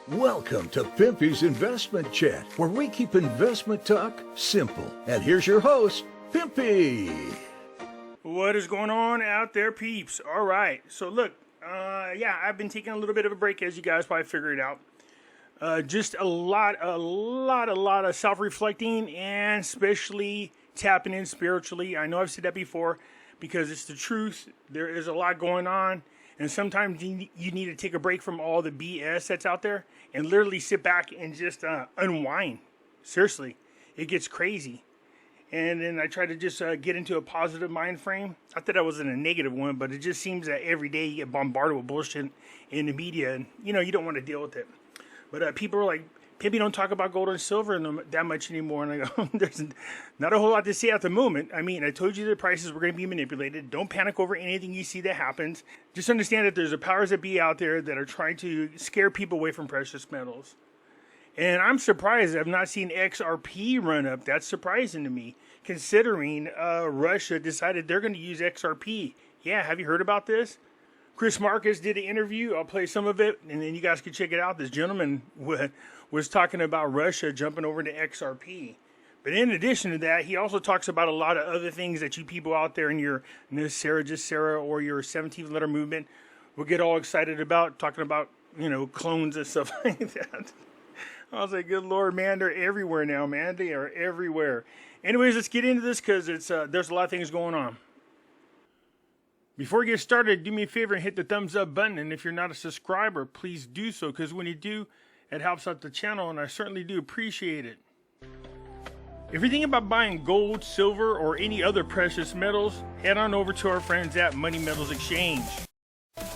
Welcome to Pimpy's Investment Chat, where we keep investment talk simple. And here's your host, Pimpy. What is going on out there, peeps? All right, so look, I've been taking a little bit of a break, as you guys probably figured out. Just a lot of self-reflecting, and especially tapping in spiritually. I know I've said that before because it's the truth. There is a lot going on, and sometimes you need to take a break from all the BS that's out there and literally sit back and just unwind. Seriously, it gets crazy. And then I try to just get into a positive mind frame. Not that I was in a negative one, but it just seems that every day you get bombarded with bullshit in the media, and you don't want to deal with it. But people are like, Pimpy, don't talk about gold and silver that much anymore. And I go, there's not a whole lot to say at the moment. I mean, I told you the prices were going to be manipulated. Don't panic over anything you see that happens. Just understand that there's a powers that be out there that are trying to scare people away from precious metals. And I'm surprised I've not seen XRP run up. That's surprising to me, considering Russia decided they're going to use XRP. Yeah, have you heard about this? Chris Marcus did an interview. I'll play some of it, and then you guys can check it out. This gentleman was talking about Russia jumping over to XRP. But in addition to that, he also talks about a lot of other things that you people out there in your Sarah or your 17th letter movement will get all excited about, talking about, clones and stuff like that. I was like, good Lord, man, they're everywhere now, man. They are everywhere. Anyways, let's get into this because there's a lot of things going on. Before we get started, do me a favor and hit the thumbs up button. And if you're not a subscriber, please do so, because when you do, it helps out the channel, and I certainly do appreciate it. If you're thinking about buying gold, silver, or any other precious metals, head on over to our friends at Money Metals Exchange.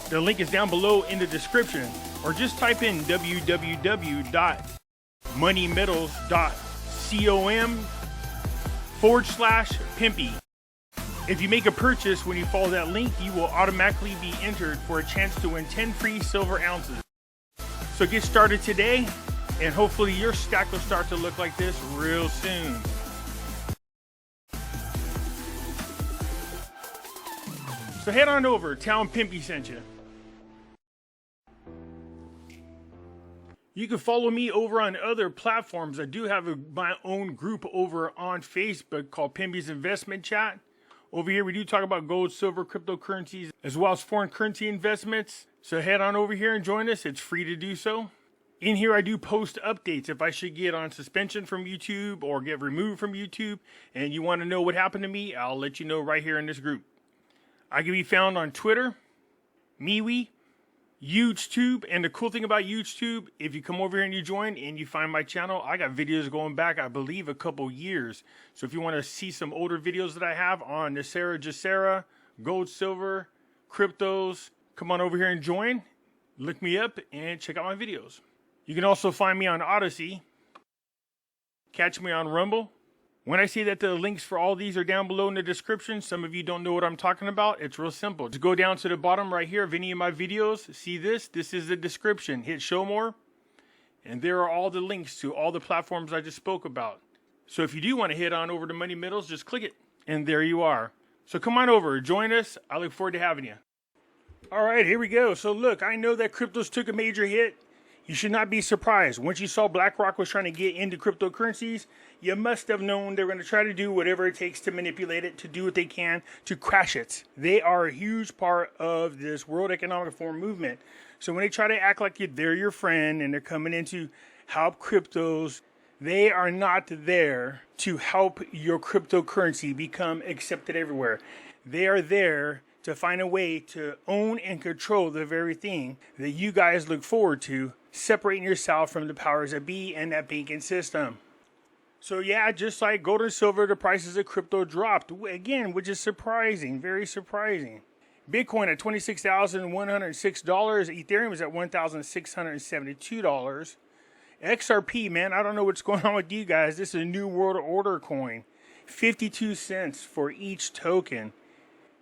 The link is down below in the description, or just type in www.moneymetals.com/Pimpy. If you make a purchase when you follow that link, you will automatically be entered for a chance to win 10 free silver ounces. So get started today, and hopefully your stack will start to look like this real soon. So head on over, tell them Pimpy sent you. You can follow me over on other platforms. I do have my own group over on Facebook called Pimpy's Investment Chat. Over here, we do talk about gold, silver, cryptocurrencies, as well as foreign currency investments. So head on over here and join us. It's free to do so. In here, I do post updates. If I should get on suspension from YouTube or get removed from YouTube and you want to know what happened to me, I'll let you know right here in this group. I can be found on Twitter, MeWe, YouTube, and the cool thing about YouTube, if you come over here and you join and you find my channel, I got videos going back, I believe, a couple years. So if you want to see some older videos that I have on Jacera, gold, silver, cryptos, come on over here and join. Look me up and check out my videos. You can also find me on Odyssey. Catch me on Rumble. When I say that the links for all these are down below in the description, some of you don't know what I'm talking about. It's real simple. Just go down to the bottom right here of any of my videos. See this? This is the description. Hit show more. And there are all the links to all the platforms I just spoke about. So if you do want to head on over to Money Metals, just click it. And there you are. So come on over. Join us. I look forward to having you. All right, here we go. So look, I know that cryptos took a major hit. You should not be surprised. Once you saw BlackRock was trying to get into cryptocurrencies, you must have known they're going to try to do whatever it takes to manipulate it, to do what they can to crash it. They are a huge part of this World Economic Forum movement. So when they try to act like they're your friend and they're coming in to help cryptos, they are not there to help your cryptocurrency become accepted everywhere. They are there to find a way to own and control the very thing that you guys look forward to, separating yourself from the powers that be and that banking system. So yeah, just like gold and silver, the prices of crypto dropped again, which is surprising, very surprising. Bitcoin at $26,106, Ethereum is at $1,672. XRP, man, I don't know what's going on with you guys. This is a new world order coin, 52 cents for each token.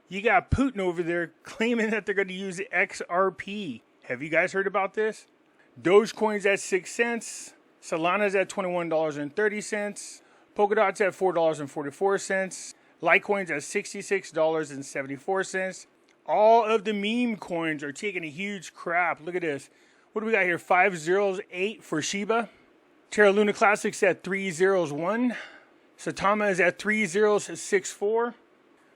You got Putin over there claiming that they're going to use XRP. Have you guys heard about this? Dogecoin's at 6 cents. Solana's at $21.30. Polkadot's at $4.44. Litecoin's at $66.74. All of the meme coins are taking a huge crap. Look at this. What do we got here? 508 for Shiba. Terra Luna Classics at 301. Satama is at 3064.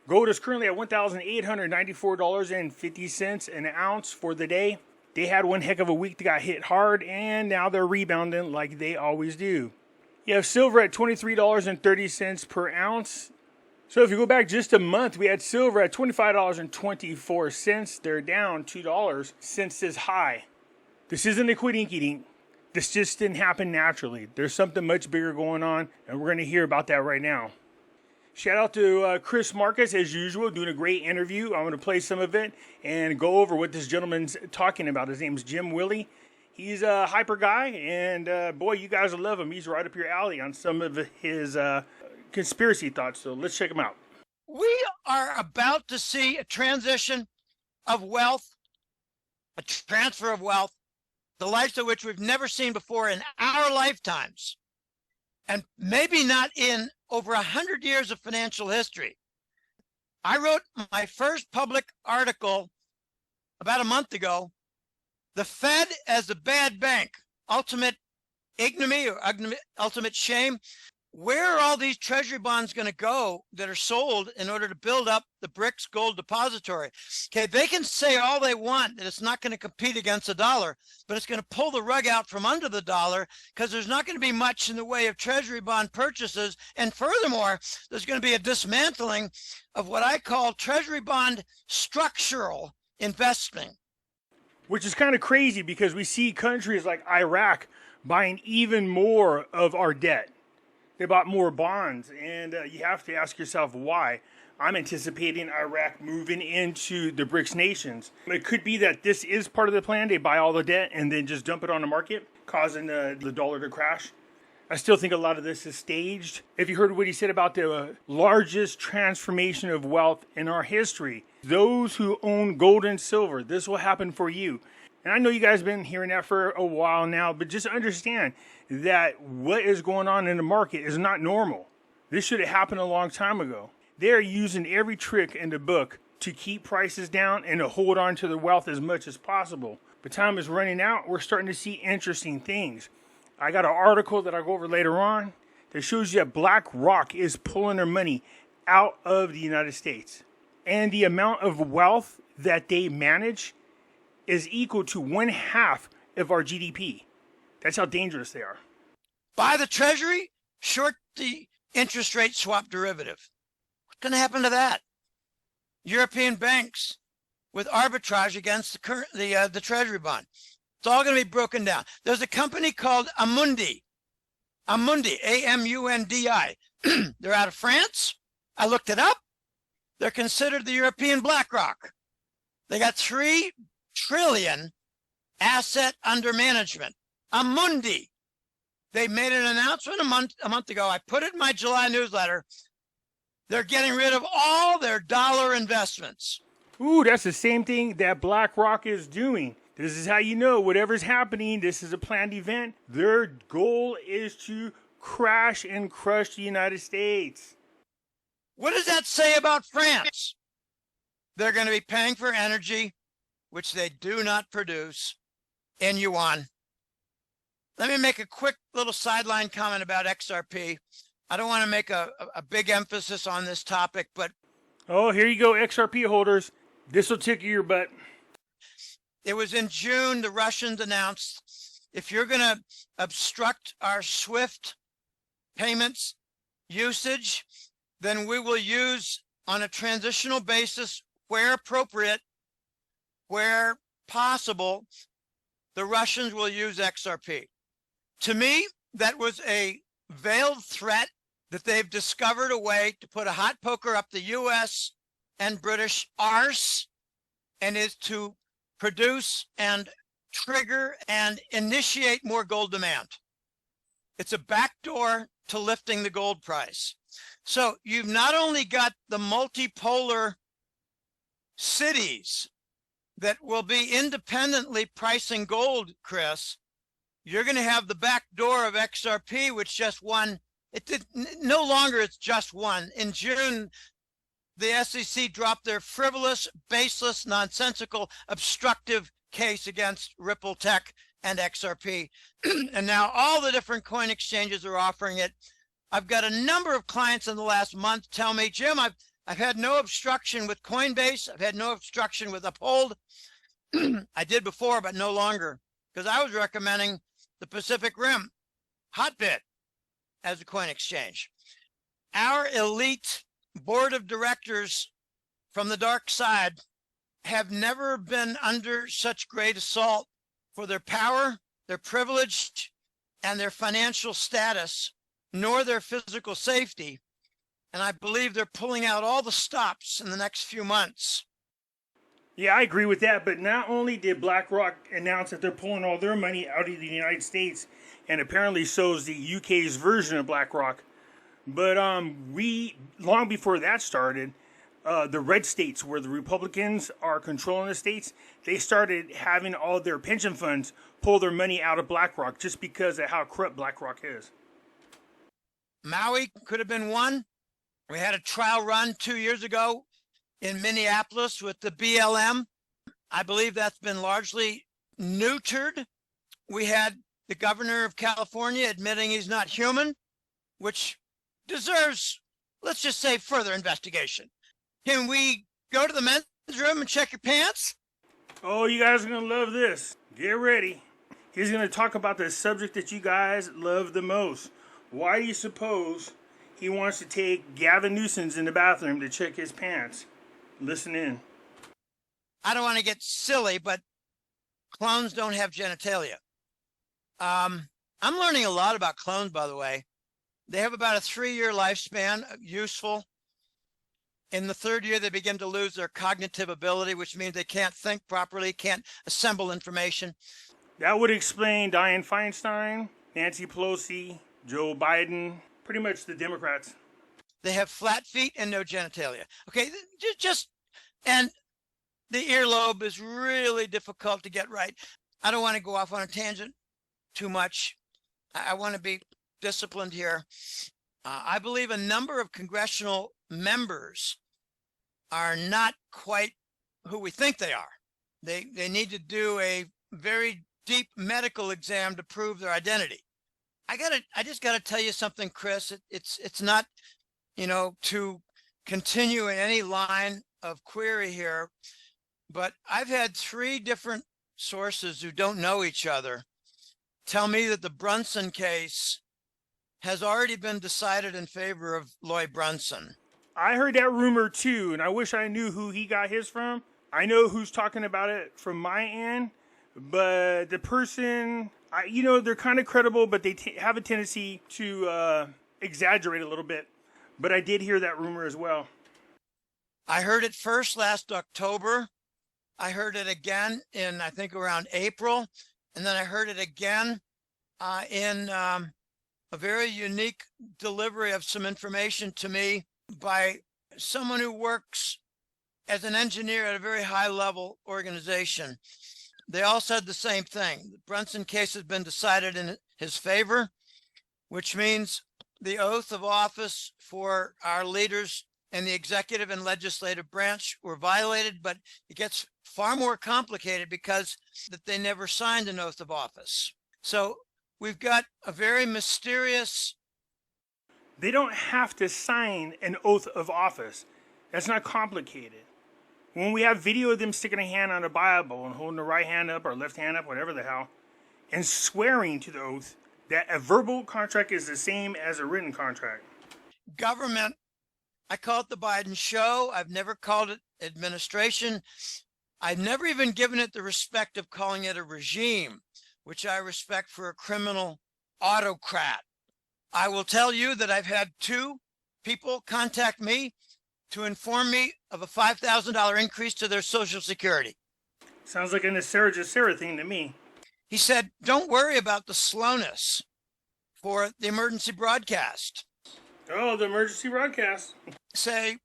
Gold is currently at $1,894.50 an ounce for the day. They had one heck of a week. They got hit hard, and now they're rebounding like they always do. You have silver at $23.30 per ounce. So if you go back just a month, we had silver at $25.24. They're down $2 since this high. This isn't a quit eating. This just didn't happen naturally. There's something much bigger going on, and we're going to hear about that right now. Shout out to Chris Marcus, as usual, doing a great interview. I'm going to play some of it and go over what this gentleman's talking about. His name's Jim Willie. He's a hyper guy, and boy, you guys will love him. He's right up your alley on some of his conspiracy thoughts, so let's check him out. We are about to see a transition of wealth, a transfer of wealth, the likes of which we've never seen before in our lifetimes, and maybe not in over 100 years of financial history. I wrote my first public article about a month ago, The Fed as a Bad Bank, Ultimate Ignominy or Ultimate Shame. Where are all these treasury bonds going to go that are sold in order to build up the BRICS gold depository? Okay, they can say all they want that it's not going to compete against the dollar, but it's going to pull the rug out from under the dollar because there's not going to be much in the way of treasury bond purchases. And furthermore, there's going to be a dismantling of what I call treasury bond structural investing. Which is kind of crazy because we see countries like Iraq buying even more of our debt. They bought more bonds, and you have to ask yourself why. I'm anticipating Iraq moving into the BRICS nations. It could be that this is part of the plan. They buy all the debt and then just dump it on the market, causing the dollar to crash. I still think a lot of this is staged. If you heard what he said about the largest transformation of wealth in our history, those who own gold and silver, this will happen for you. And I know you guys have been hearing that for a while now, but just understand that what is going on in the market is not normal. This should have happened a long time ago. They're using every trick in the book to keep prices down and to hold on to the wealth as much as possible. But time is running out. We're starting to see interesting things. I got an article that I'll go over later on that shows you that BlackRock is pulling their money out of the United States. And the amount of wealth that they manage is equal to 1/2 of our GDP. That's how dangerous they are. Buy the treasury, short the interest rate swap derivative. What's going to happen to that? European banks with arbitrage against the treasury bond. It's all going to be broken down. There's a company called Amundi, A-M-U-N-D-I. They're out of France. I looked it up. They're considered the European BlackRock. They got 3 trillion asset under management. Amundi. They made an announcement a month ago. I put it in my July newsletter. They're getting rid of all their dollar investments. Ooh, that's the same thing that BlackRock is doing. This is how you know whatever's happening, this is a planned event. Their goal is to crash and crush the United States. What does that say about France? They're going to be paying for energy, which they do not produce, in yuan. Let me make a quick little sideline comment about XRP. I don't want to make a big emphasis on this topic, but... Oh, here you go, XRP holders. This will tickle your butt. It was in June, the Russians announced, if you're going to obstruct our SWIFT payments usage, then we will use on a transitional basis, where appropriate, where possible, the Russians will use XRP. To me, that was a veiled threat that they've discovered a way to put a hot poker up the US and British arse, and is to produce and trigger and initiate more gold demand. It's a backdoor to lifting the gold price. So you've not only got the multipolar cities that will be independently pricing gold, Chris, you're going to have the back door of XRP, which just won. No longer it's just one. In June, the SEC dropped their frivolous, baseless, nonsensical, obstructive case against Ripple Tech and XRP. And now all the different coin exchanges are offering it. I've got a number of clients in the last month tell me, Jim, I've had no obstruction with Coinbase. I've had no obstruction with Uphold. I did before, but no longer, because I was recommending the Pacific Rim Hotbit as a coin exchange. Our elite board of directors from the dark side have never been under such great assault for their power, their privilege, and their financial status, nor their physical safety. And I believe they're pulling out all the stops in the next few months. Yeah, I agree with that. But not only did BlackRock announce that they're pulling all their money out of the United States, and apparently so is the UK's version of BlackRock, but long before that started, the red states where the Republicans are controlling the states, they started having all their pension funds pull their money out of BlackRock just because of how corrupt BlackRock is. Maui could have been one. We had a trial run 2 years ago in Minneapolis with the BLM. I believe that's been largely neutered. We had the governor of California admitting he's not human, which deserves, let's just say, further investigation. Can we go to the men's room and check your pants? Oh, you guys are going to love this. Get ready. He's going to talk about the subject that you guys love the most. Why do you suppose he wants to take Gavin Newsom's in the bathroom to check his pants? Listen in. I don't want to get silly, but clones don't have genitalia. I'm learning a lot about clones, by the way. They have about a 3-year lifespan, useful. In the 3rd year, they begin to lose their cognitive ability, which means they can't think properly, can't assemble information. That would explain Dianne Feinstein, Nancy Pelosi, Joe Biden, pretty much the Democrats. They have flat feet and no genitalia. Okay, and the earlobe is really difficult to get right. I don't want to go off on a tangent too much. I want to be disciplined here. I believe a number of congressional members are not quite who we think they are. They need to do a very deep medical exam to prove their identity. I just gotta tell you something, Chris. It's not, to continue in any line of query here, but I've had 3 different sources who don't know each other tell me that the Brunson case has already been decided in favor of Lloyd Brunson. I heard that rumor too, and I wish I knew who he got his from. I know who's talking about it from my end, but the person, they're kind of credible, but they have a tendency to exaggerate a little bit. But I did hear that rumor as well. I heard it first last October. I heard it again in, I think, around April. And then I heard it again in a very unique delivery of some information to me by someone who works as an engineer at a very high level organization. They all said the same thing. The Brunson case has been decided in his favor, which means the oath of office for our leaders in the executive and legislative branch were violated, but it gets far more complicated because that they never signed an oath of office. So we've got a very mysterious. They don't have to sign an oath of office. That's not complicated. When we have video of them sticking a hand on a Bible and holding the right hand up or left hand up, whatever the hell, and swearing to the oath that a verbal contract is the same as a written contract. Government, I call it the Biden show. I've never called it administration. I've never even given it the respect of calling it a regime, which I respect for a criminal autocrat. I will tell you that I've had 2 people contact me to inform me of a $5,000 increase to their Social Security. Sounds like an Sarah Jacera thing to me. He said, don't worry about the slowness for the emergency broadcast. Oh, the emergency broadcast. Say,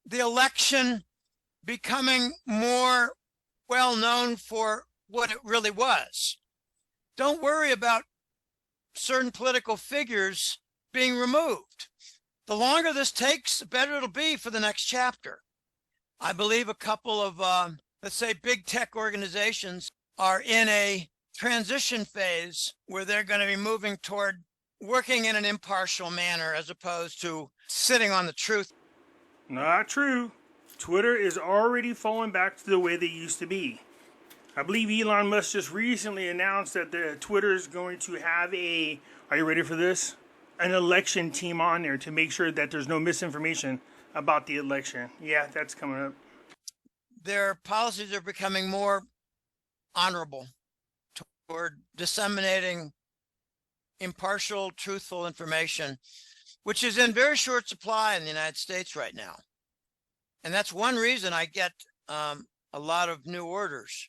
the election becoming more well known for what it really was. Don't worry about certain political figures being removed. The longer this takes, the better it'll be for the next chapter. I believe a couple of, let's say, big tech organizations are in a transition phase where they're going to be moving toward working in an impartial manner as opposed to sitting on the truth. Not true. Twitter is already falling back to the way they used to be. I believe Elon Musk just recently announced that Twitter is going to have are you ready for this? An election team on there to make sure that there's no misinformation about the election. Yeah, that's coming up. Their policies are becoming more honorable toward disseminating impartial, truthful information, which is in very short supply in the United States right now. And that's one reason I get a lot of new orders.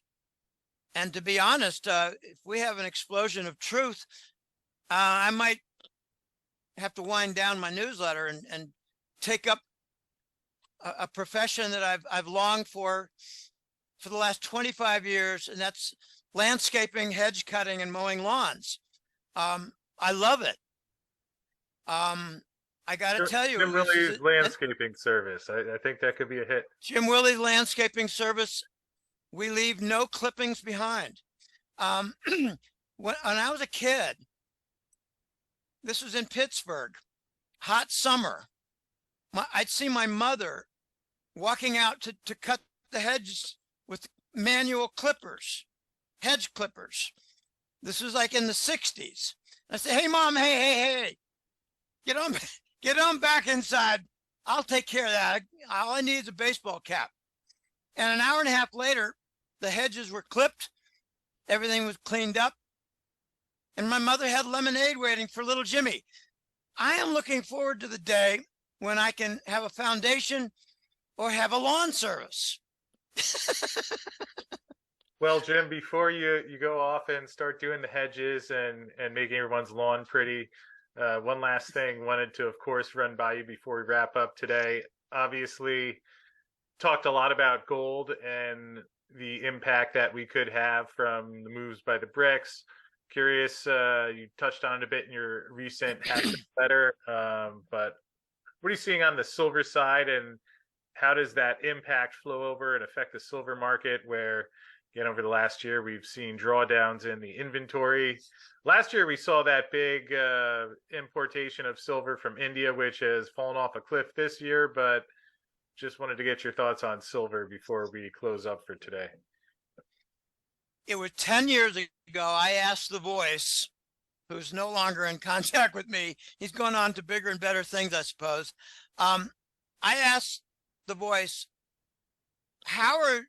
And to be honest, if we have an explosion of truth, I might have to wind down my newsletter and take up a profession that I've longed for the last 25 years, and that's landscaping, hedge cutting, and mowing lawns. I love it. I got to tell you, Jim Willie's landscaping service. I think that could be a hit. Jim Willie's landscaping service. We leave no clippings behind. When I was a kid, this was in Pittsburgh, hot summer. I'd see my mother walking out to cut the hedges with manual clippers, hedge clippers. This was like in the 60s. I said, "Hey, Mom, hey, get on back inside. I'll take care of that. All I need is a baseball cap." And an hour and a half later, the hedges were clipped. Everything was cleaned up. And my mother had lemonade waiting for little Jimmy. I am looking forward to the day when I can have a foundation or have a lawn service. Well, Jim, before you go off and start doing the hedges and making everyone's lawn pretty, one last thing wanted to, of course, run by you before we wrap up today. Obviously, talked a lot about gold and the impact that we could have from the moves by the BRICS. Curious, you touched on it a bit in your recent letter, but what are you seeing on the silver side, and how does that impact flow over and affect the silver market, where, again, over the last year, we've seen drawdowns in the inventory. Last year, we saw that big importation of silver from India, which has fallen off a cliff this year, but just wanted to get your thoughts on silver before we close up for today. It was 10 years ago, I asked The Voice, who's no longer in contact with me. He's gone on to bigger and better things, I suppose. I asked The Voice, how are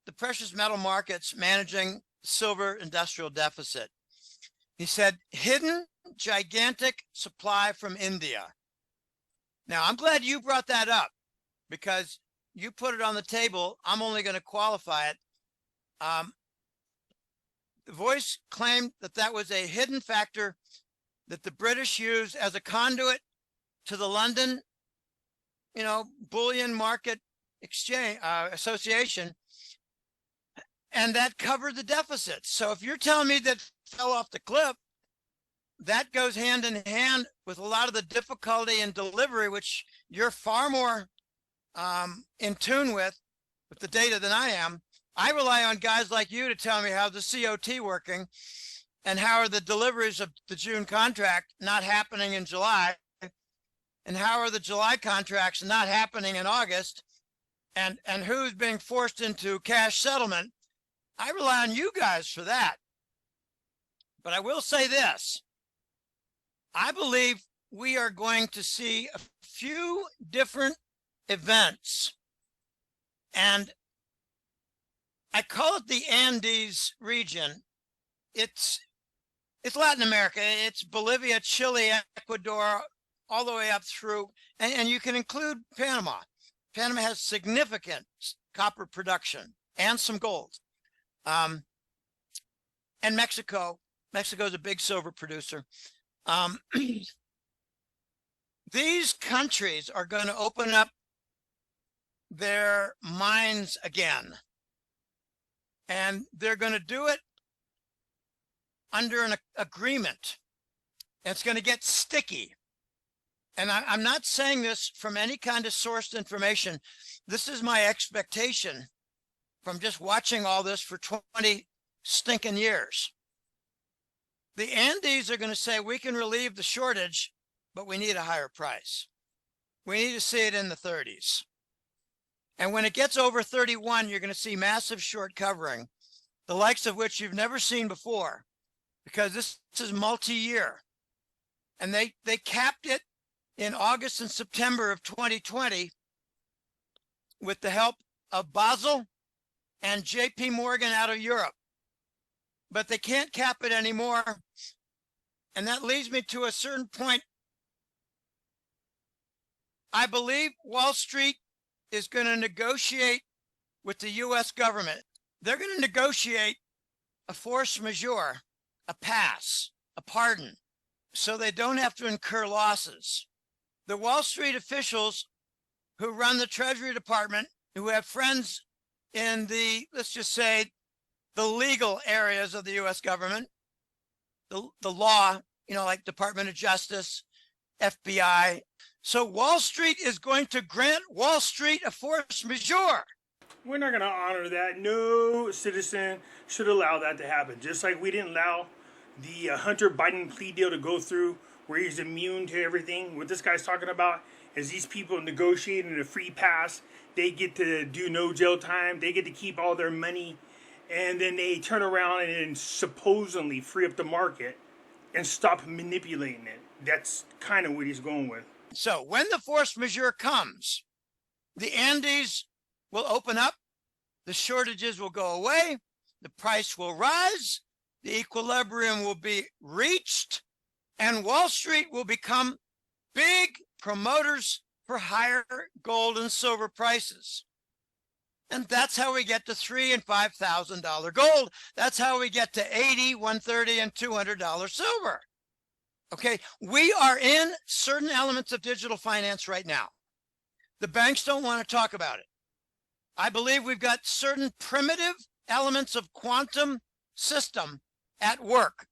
the precious metal markets managing silver industrial deficit? He said, hidden gigantic supply from India. Now, I'm glad you brought that up, because you put it on the table. I'm only going to qualify it. The Voice claimed that was a hidden factor that the British used as a conduit to the London, bullion market exchange association, and that covered the deficit. So if you're telling me that fell off the cliff, that goes hand in hand with a lot of the difficulty in delivery, which you're far more in tune with the data than I am. I rely on guys like you to tell me how the COT working and how are the deliveries of the June contract not happening in July, and how are the July contracts not happening in August, and who's being forced into cash settlement. I rely on you guys for that. But I will say this. I believe we are going to see a few different events, and I call it the Andes region. It's Latin America. It's Bolivia, Chile, Ecuador, all the way up through, and you can include Panama. Panama has significant copper production and some gold. And Mexico. Mexico is a big silver producer. These countries are going to open up their mines again. And they're going to do it under an agreement. And it's going to get sticky. And I'm not saying this from any kind of sourced information. This is my expectation from just watching all this for 20 stinking years. The Andes are going to say we can relieve the shortage, but we need a higher price. We need to see it in the 30s. And when it gets over 31, you're going to see massive short covering, the likes of which you've never seen before, because this is multi-year. And they capped it in August and September of 2020 with the help of Basel and JP Morgan out of Europe. But they can't cap it anymore. And that leads me to a certain point. I believe Wall Street is going to negotiate with the US government. They're going to negotiate a force majeure, a pass, a pardon, so they don't have to incur losses. The Wall Street officials who run the Treasury Department, who have friends in the, let's just say, the legal areas of the US government, the law, like Department of Justice, FBI. So Wall Street is going to grant Wall Street a force majeure. We're not going to honor that. No citizen should allow that to happen. Just like we didn't allow the Hunter Biden plea deal to go through where he's immune to everything. What this guy's talking about is these people negotiating a free pass. They get to do no jail time. They get to keep all their money. And then they turn around and supposedly free up the market and stop manipulating it. That's kind of what he's going with. So when the force majeure comes, the Andes will open up, the shortages will go away, the price will rise, the equilibrium will be reached, and Wall Street will become big promoters for higher gold and silver prices. And that's how we get to $3,000 and $5,000 gold. That's how we get to $80, $130, and $200 silver. Okay, we are in certain elements of digital finance right now. The banks don't want to talk about it. I believe we've got certain primitive elements of quantum system at work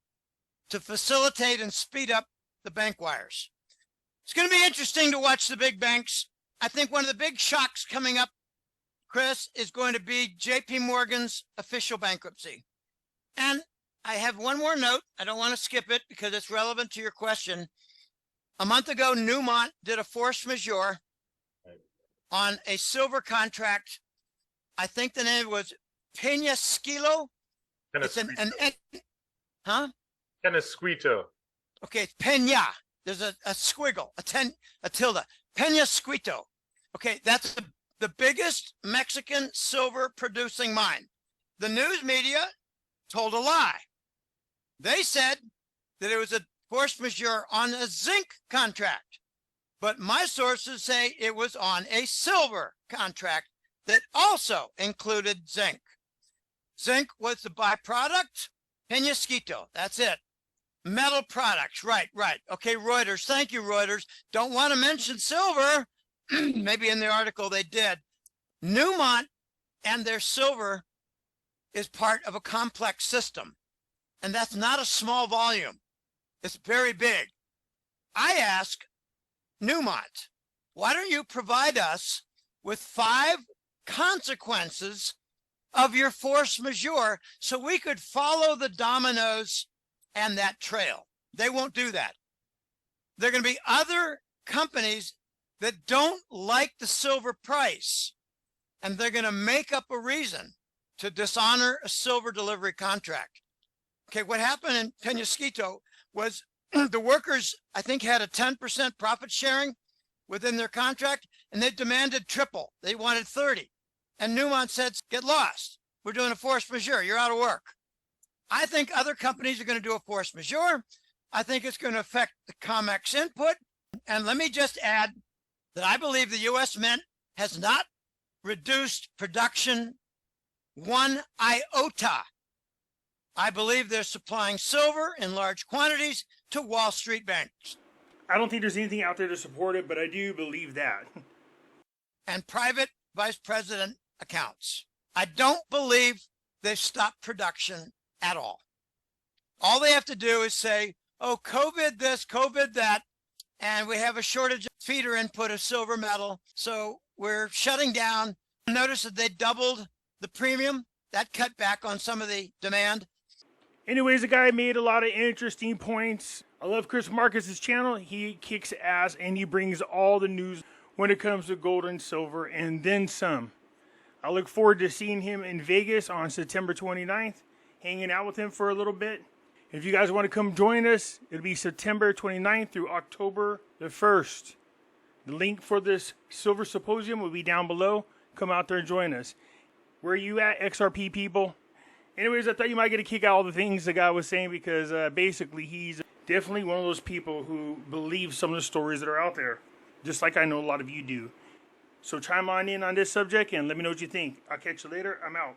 to facilitate and speed up the bank wires. It's going to be interesting to watch the big banks. I think one of the big shocks coming up, Chris, is going to be JP Morgan's official bankruptcy. And I have one more note. I don't want to skip it because it's relevant to your question. A month ago, Newmont did a force majeure on a silver contract. I think the name was Peñasquito. It's Penasquito. Okay, it's Peña. There's a squiggle, a tilde. Peñasquito. Okay, that's the biggest Mexican silver producing mine. The news media told a lie. They said that it was a force majeure on a zinc contract, but my sources say it was on a silver contract that also included zinc. Zinc was the byproduct. Peñasquito, that's it. Metal products, right. Okay, Reuters, thank you, Reuters. Don't want to mention silver. Maybe in the article they did. Newmont and their silver is part of a complex system. And that's not a small volume. It's very big. I ask Newmont, why don't you provide us with 5 consequences of your force majeure so we could follow the dominoes and that trail? They won't do that. There are going to be other companies that don't like the silver price, and they're going to make up a reason to dishonor a silver delivery contract. Okay, what happened in Peñasquito was the workers, I think, had a 10% profit sharing within their contract, and they demanded triple. They wanted 30. And Newmont said, get lost. We're doing a force majeure. You're out of work. I think other companies are going to do a force majeure. I think it's going to affect the COMEX input. And let me just add that I believe the U.S. Mint has not reduced production one iota. I believe they're supplying silver in large quantities to Wall Street banks. I don't think there's anything out there to support it, but I do believe that. And private vice president accounts. I don't believe they've stopped production at all. All they have to do is say, oh, COVID this, COVID that, and we have a shortage of feeder input of silver metal, so we're shutting down. Notice that they doubled the premium. That cut back on some of the demand. Anyways, the guy made a lot of interesting points. I love Chris Marcus's channel. He kicks ass and he brings all the news when it comes to gold and silver and then some. I look forward to seeing him in Vegas on September 29th, hanging out with him for a little bit. If you guys want to come join us, it'll be September 29th through October the 1st. The link for this Silver Symposium will be down below. Come out there and join us. Where are you at, XRP people? Anyways, I thought you might get a kick out of all the things the guy was saying because basically he's definitely one of those people who believe some of the stories that are out there. Just like I know a lot of you do. So chime on in on this subject and let me know what you think. I'll catch you later. I'm out.